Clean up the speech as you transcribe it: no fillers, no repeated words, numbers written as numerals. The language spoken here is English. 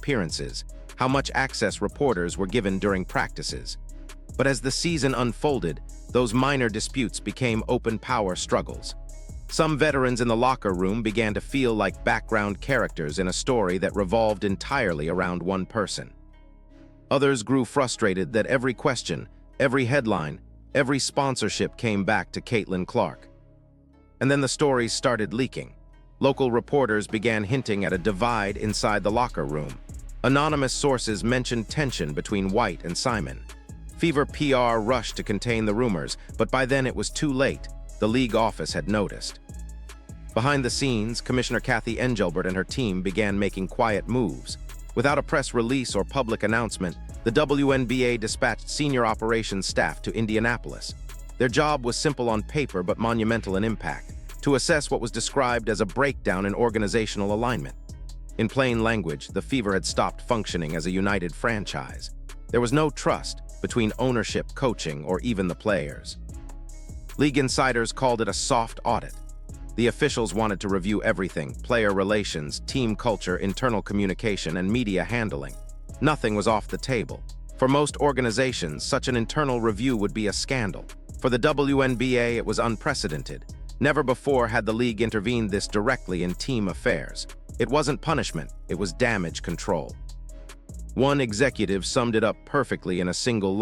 appearances, how much access reporters were given during practices. But as the season unfolded, those minor disputes became open power struggles. Some veterans in the locker room began to feel like background characters in a story that revolved entirely around one person. Others grew frustrated that every question, every headline, every sponsorship came back to Caitlin Clark. And then the stories started leaking. Local reporters began hinting at a divide inside the locker room. Anonymous sources mentioned tension between White and Simon. Fever PR rushed to contain the rumors, but by then it was too late. The league office had noticed. Behind the scenes, Commissioner Kathy Engelbert and her team began making quiet moves. Without a press release or public announcement, the WNBA dispatched senior operations staff to Indianapolis. Their job was simple on paper but monumental in impact, to assess what was described as a breakdown in organizational alignment. In plain language, the Fever had stopped functioning as a united franchise. There was no trust between ownership, coaching, or even the players. League insiders called it a soft audit. The officials wanted to review everything: player relations, team culture, internal communication, and media handling. Nothing was off the table. For most organizations, such an internal review would be a scandal. For the WNBA, it was unprecedented. Never before had the league intervened this directly in team affairs. It wasn't punishment, it was damage control. One executive summed it up perfectly in a single line.